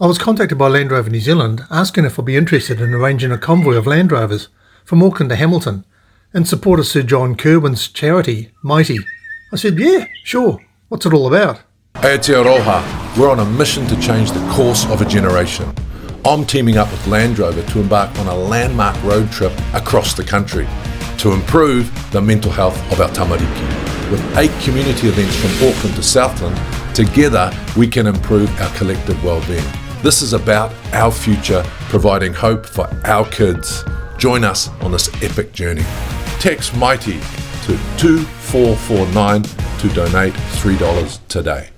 I was contacted by Land-Rover New Zealand asking if I'd be interested in arranging a convoy of Land Rovers from Auckland to Hamilton in support of Sir John Kirwan's charity, Mitey. I said, yeah, sure. What's it all about? Aotearoa, we're on a mission to change the course of a generation. I'm teaming up with Land-Rover to embark on a landmark road trip across the country to improve the mental health of our tamariki. With 8 community events from Auckland to Southland, together we can improve our collective well-being. This is about our future, providing hope for our kids. Join us on this epic journey. Text Mitey to 2449 to donate $3 today.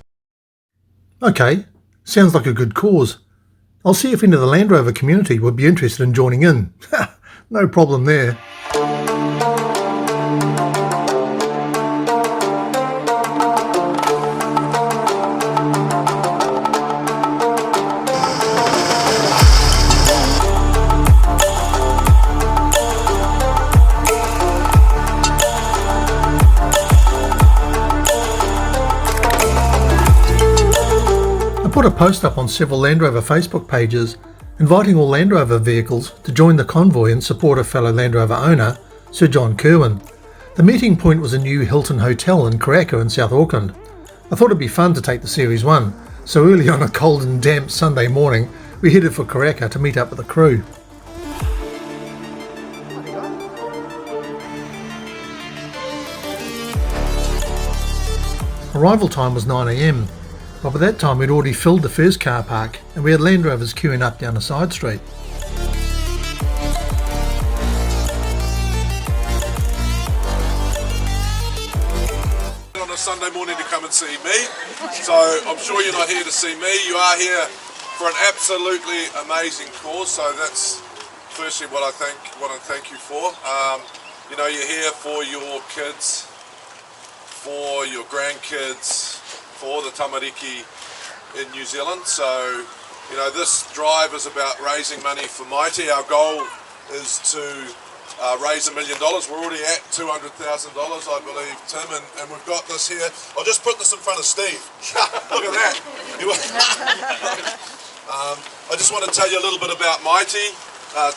Okay, sounds like a good cause. I'll see if any of the Land Rover community would be interested in joining in. No problem there. I put a post up on several Land Rover Facebook pages inviting all Land Rover vehicles to join the convoy in support of fellow Land Rover owner Sir John Kirwan. The meeting point was a new Hilton Hotel in Karaka in South Auckland. I thought it'd be fun to take the Series 1, so early on a cold and damp Sunday morning we headed for Karaka to meet up with the crew. Arrival time was 9 AM. But by that time we'd already filled the first car park and we had Land Rovers queuing up down a side street. On a Sunday morning to come and see me, so I'm sure you're not here to see me, you are here for an absolutely amazing cause, so that's firstly what I want to thank you for. You know, you're here for your kids, for your grandkids, for the tamariki in New Zealand. So, you know, this drive is about raising money for Mitey. Our goal is to raise $1 million. We're already at $200,000, I believe, Tim, and we've got this here. I'll just put this in front of Steve. Look at that. I just want to tell you a little bit about Mitey.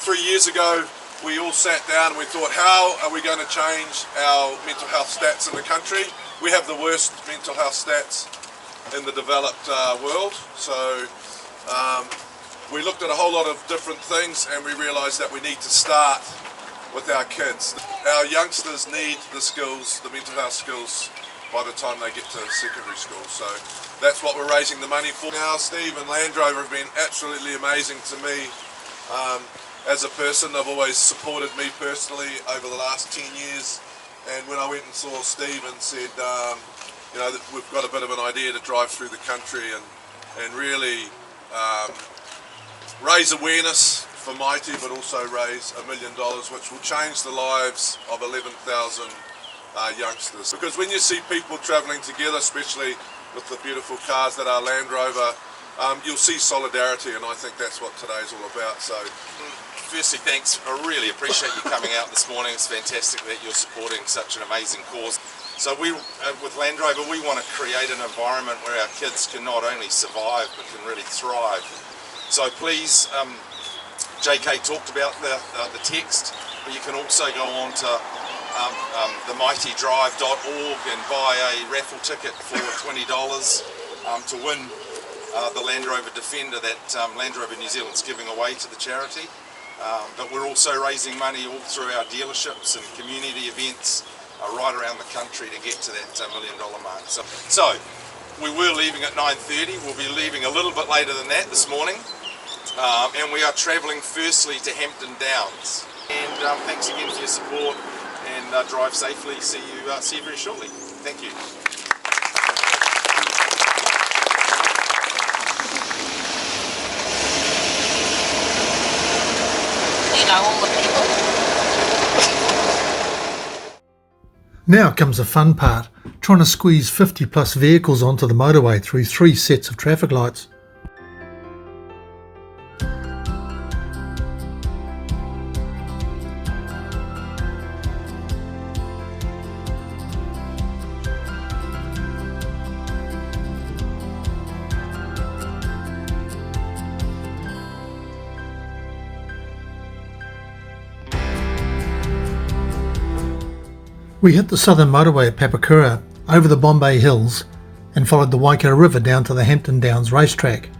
3 years ago, we all sat down and we thought, how are we going to change our mental health stats in the country? We have the worst mental health stats in the developed world, so we looked at a whole lot of different things and we realised that we need to start with our kids. Our youngsters need the skills, the mental health skills, by the time they get to secondary school, so that's what we're raising the money for. Now Steve and Land Rover have been absolutely amazing to me as a person. They've always supported me personally over the last 10 years. And when I went and saw Steve and said, you know, that we've got a bit of an idea to drive through the country and really raise awareness for Mitey, but also raise $1 million, which will change the lives of 11,000 youngsters. Because when you see people travelling together, especially with the beautiful cars that are Land Rover, you'll see solidarity, and I think that's what today's all about. So. Firstly, thanks. I really appreciate you coming out this morning. It's fantastic that you're supporting such an amazing cause. So we, with Land Rover, we want to create an environment where our kids can not only survive but can really thrive. So please, JK talked about the text, but you can also go on to the mitydrive.org and buy a raffle ticket for $20 to win the Land Rover Defender that Land Rover New Zealand's giving away to the charity. But we're also raising money all through our dealerships and community events right around the country to get to that $1 million mark. So we were leaving at 9:30. We'll be leaving a little bit later than that this morning, and we are travelling firstly to Hampton Downs. And thanks again for your support, and drive safely. See you very shortly. Thank you. Now comes the fun part, trying to squeeze 50 plus vehicles onto the motorway through 3 sets of traffic lights. We hit the southern motorway at Papakura, over the Bombay Hills, and followed the Waikato River down to the Hampton Downs racetrack.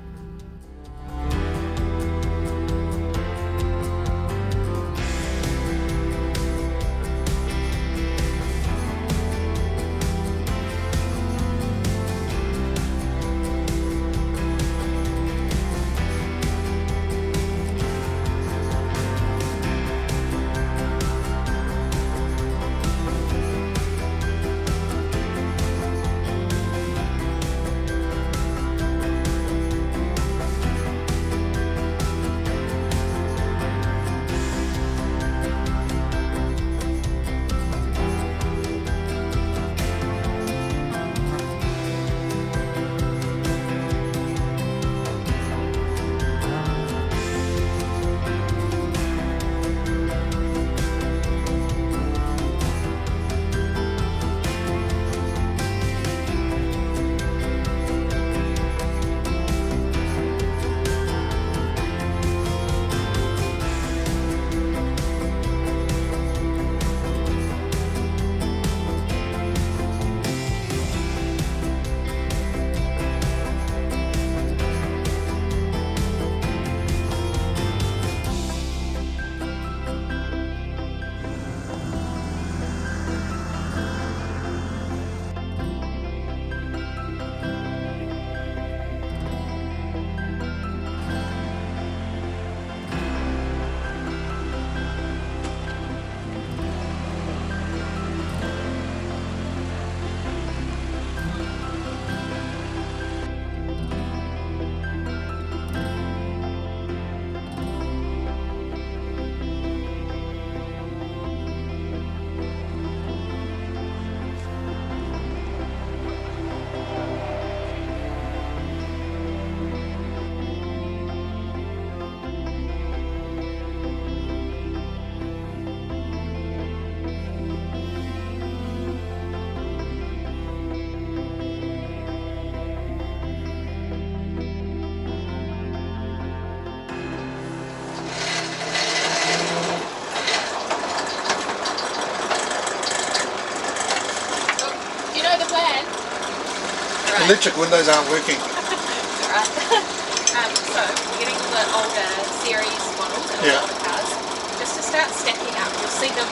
Electric windows aren't working. Alright. So, we're getting the older series models and all the older cars. Just to start stacking up, you'll see them,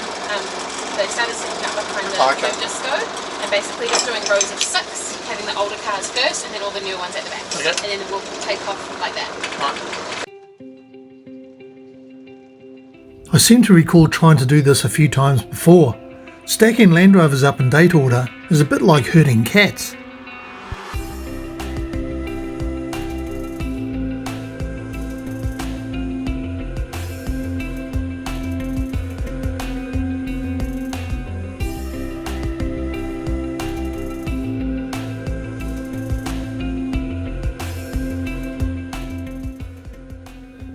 they started stacking up behind the curve disco, and basically just doing rows of 6, having the older cars first and then all the new ones at the back. Okay. And then we'll take off like that. I seem to recall trying to do this a few times before. Stacking Land Rovers up in date order is a bit like herding cats.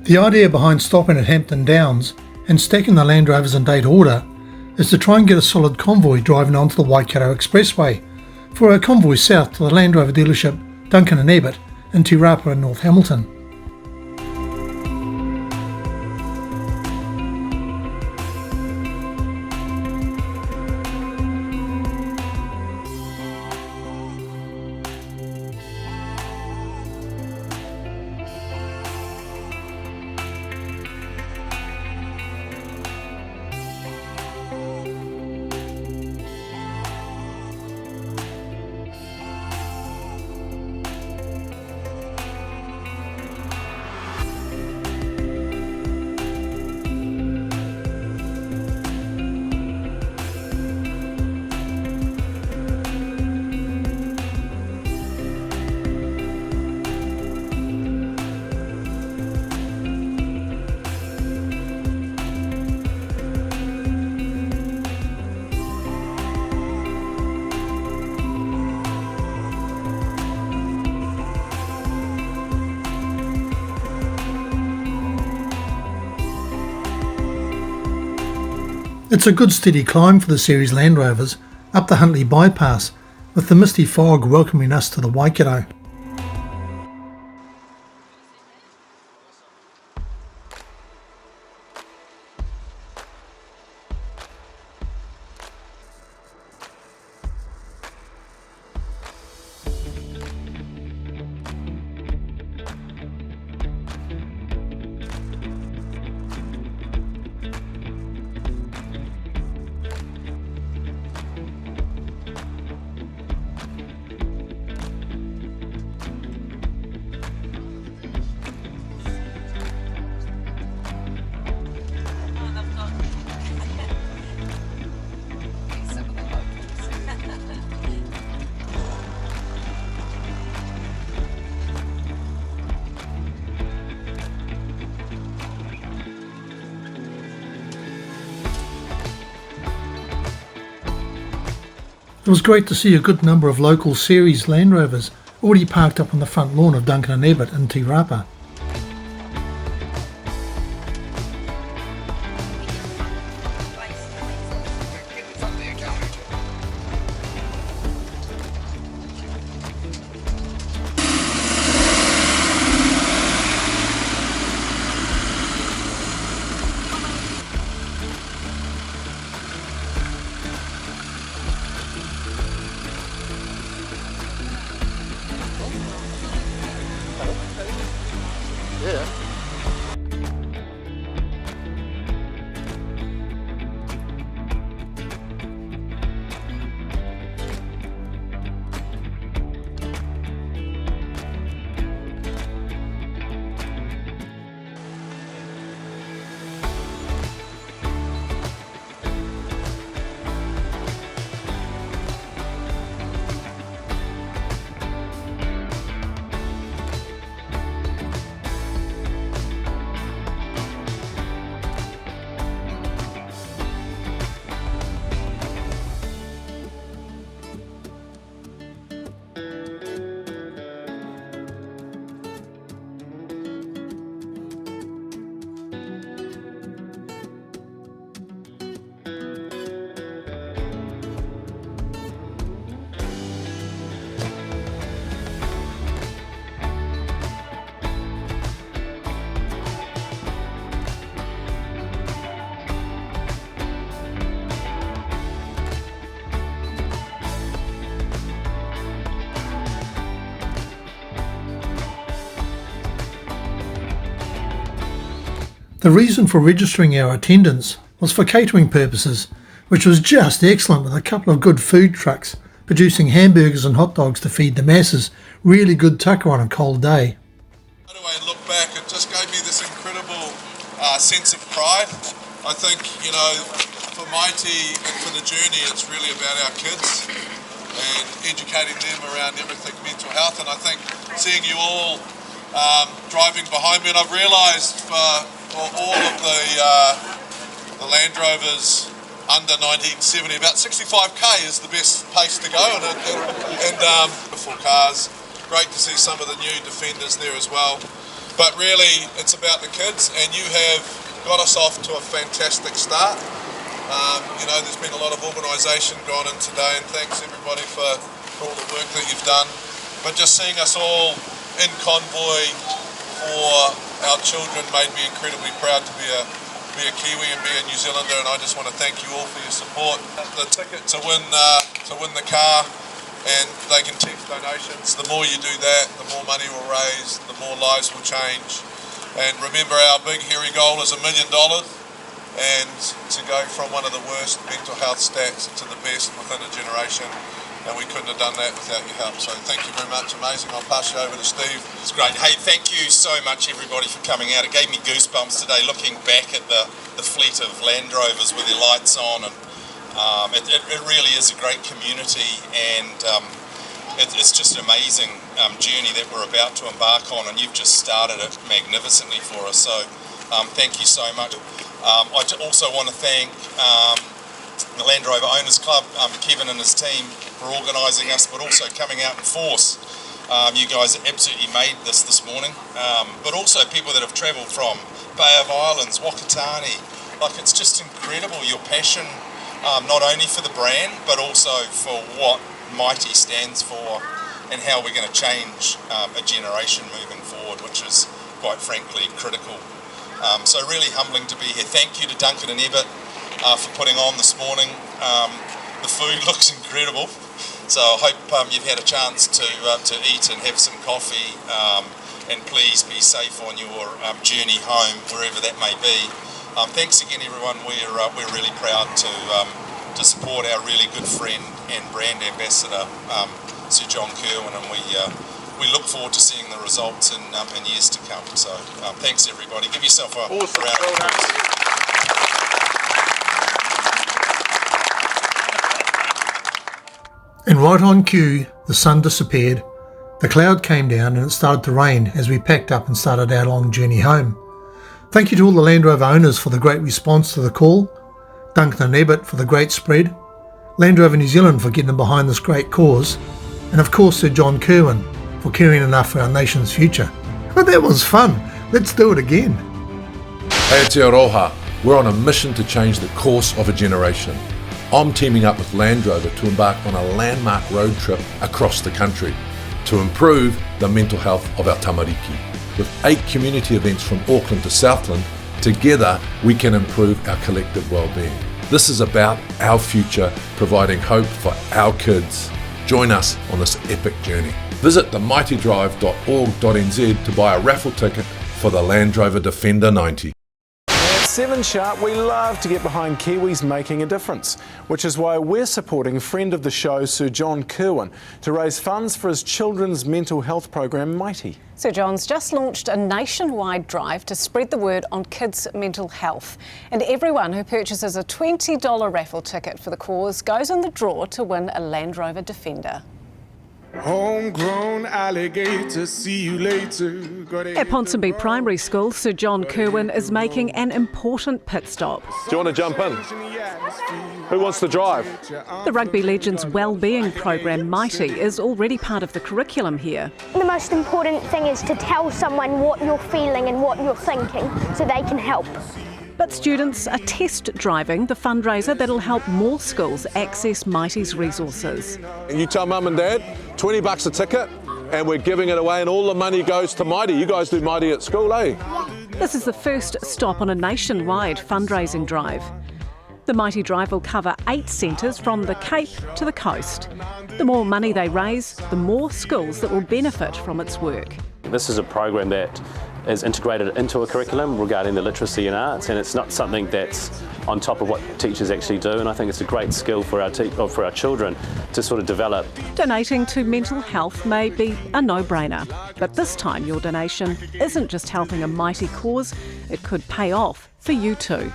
The idea behind stopping at Hampton Downs and stacking the Land Rovers in date order is to try and get a solid convoy driving onto the Waikato Expressway for a convoy south to the Land Rover dealership Duncan and Ebbett in Te Rapa in North Hamilton. It's a good steady climb for the series Land Rovers up the Huntly bypass, with the misty fog welcoming us to the Waikato. It was great to see a good number of local series Land Rovers already parked up on the front lawn of Duncan and Ebbett in Te Rapa. The reason for registering our attendance was for catering purposes, which was just excellent with a couple of good food trucks producing hamburgers and hot dogs to feed the masses. Really good tucker on a cold day. Anyway, look back, it just gave me this incredible sense of pride. I think, you know, for Mitey and for the journey, it's really about our kids and educating them around everything mental health. And I think seeing you all driving behind me, and I've realised for all of the Land Rovers under 1970, about 65k is the best pace to go, and beautiful cars. Great to see some of the new Defenders there as well. But really, it's about the kids, and you have got us off to a fantastic start. You know, there's been a lot of organisation gone in today, and thanks everybody for all the work that you've done. But just seeing us all in convoy for our children made me incredibly proud to be a Kiwi and be a New Zealander, and I just want to thank you all for your support. The ticket to win the car, and they can text donations. The more you do that, the more money we'll raise, the more lives will change. And remember, our big hairy goal is $1 million, and to go from one of the worst mental health stats to the best within a generation. And we couldn't have done that without your help. So thank you very much. Amazing. I'll pass you over to Steve. It's great. Hey, thank you so much everybody for coming out. It gave me goosebumps today looking back at the fleet of Land Rovers with their lights on, and it really is a great community, and it's just an amazing journey that we're about to embark on, and you've just started it magnificently for us. So thank you so much. I also want to thank the Land Rover Owners Club, Kevin and his team, for organising us, but also coming out in force. You guys absolutely made this morning, but also people that have travelled from Bay of Islands, Wakatani. Like, it's just incredible, your passion, not only for the brand, but also for what Mitey stands for and how we're going to change a generation moving forward, which is quite frankly critical. So really humbling to be here. Thank you to Duncan and Ebbett for putting on this morning. The food looks incredible, so I hope you've had a chance to eat and have some coffee, and please be safe on your journey home, wherever that may be. Thanks again everyone. We're really proud to support our really good friend and brand ambassador, Sir John Kirwan, and we look forward to seeing the results in years to come. So thanks everybody. Give yourself a round of applause. And right on cue, the sun disappeared, the cloud came down, and it started to rain as we packed up and started our long journey home. Thank you to all the Land Rover owners for the great response to the call, Duncan and Ebbett for the great spread, Land-Rover New Zealand for getting behind this great cause, and of course Sir John Kirwan for caring enough for our nation's future. But that was fun. Let's do it again. Aotearoa, we're on a mission to change the course of a generation. I'm teaming up with Land-Rover to embark on a landmark road trip across the country to improve the mental health of our tamariki. With 8 community events from Auckland to Southland, together we can improve our collective well-being. This is about our future, providing hope for our kids. Join us on this epic journey. Visit themightydrive.org.nz to buy a raffle ticket for the Land-Rover Defender 90. At 7 Sharp, we love to get behind Kiwis making a difference, which is why we're supporting friend of the show, Sir John Kirwan, to raise funds for his children's mental health program, Mitey. Sir John's just launched a nationwide drive to spread the word on kids' mental health. And everyone who purchases a $20 raffle ticket for the cause goes in the draw to win a Land Rover Defender. Homegrown alligator, see you later. At Ponsonby Primary School, Sir John Kirwan is making an important pit stop. Do you want to jump in? Who wants to drive? The rugby legend's wellbeing program, Mitey, is already part of the curriculum here. The most important thing is to tell someone what you're feeling and what you're thinking so they can help. But students are test driving the fundraiser that'll help more schools access Mitey's resources. You tell mum and dad, $20 a ticket, and we're giving it away and all the money goes to Mitey. You guys do Mitey at school, eh? This is the first stop on a nationwide fundraising drive. The Mitey Drive will cover 8 centres from the Cape to the coast. The more money they raise, the more schools that will benefit from its work. This is a program that is integrated into a curriculum regarding the literacy and arts, and it's not something that's on top of what teachers actually do, and I think it's a great skill for our children to sort of develop. Donating to mental health may be a no-brainer, but this time your donation isn't just helping a mighty cause, it could pay off for you too.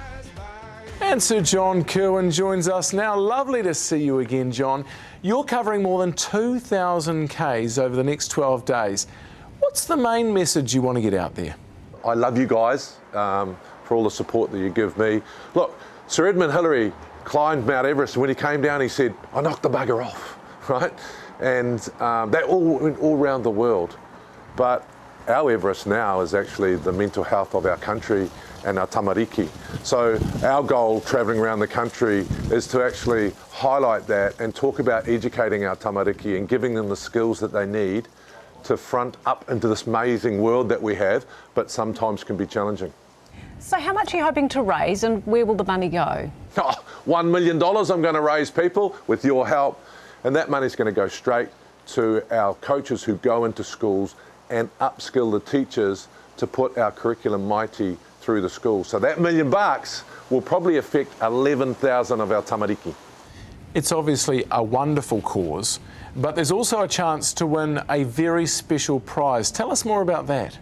And Sir John Kirwan joins us now. Lovely to see you again, John. You're covering more than 2,000 Ks over the next 12 days. What's the main message you want to get out there? I love you guys for all the support that you give me. Look, Sir Edmund Hillary climbed Mount Everest, and when he came down he said, I knocked the bugger off, right? And that all went all around the world. But our Everest now is actually the mental health of our country and our tamariki. So our goal travelling around the country is to actually highlight that and talk about educating our tamariki and giving them the skills that they need to front up into this amazing world that we have, but sometimes can be challenging. So how much are you hoping to raise and where will the money go? Oh, $1 million I'm going to raise, people, with your help. And that money's going to go straight to our coaches who go into schools and upskill the teachers to put our curriculum Mitey through the schools. So that $1 million will probably affect 11,000 of our tamariki. It's obviously a wonderful cause, but there's also a chance to win a very special prize. Tell us more about that.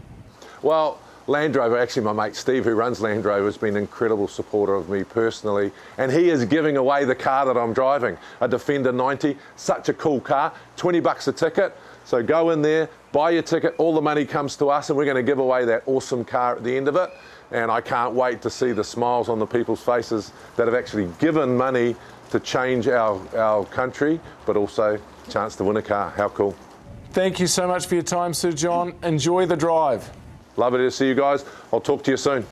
Well, Land-Rover, actually my mate Steve who runs Land-Rover has been an incredible supporter of me personally, and he is giving away the car that I'm driving, a Defender 90, such a cool car, $20 a ticket. So go in there, buy your ticket, all the money comes to us and we're going to give away that awesome car at the end of it. And I can't wait to see the smiles on the people's faces that have actually given money to change our country, but also a chance to win a car. How cool. Thank you so much for your time, Sir John. Enjoy the drive. Lovely to see you guys. I'll talk to you soon.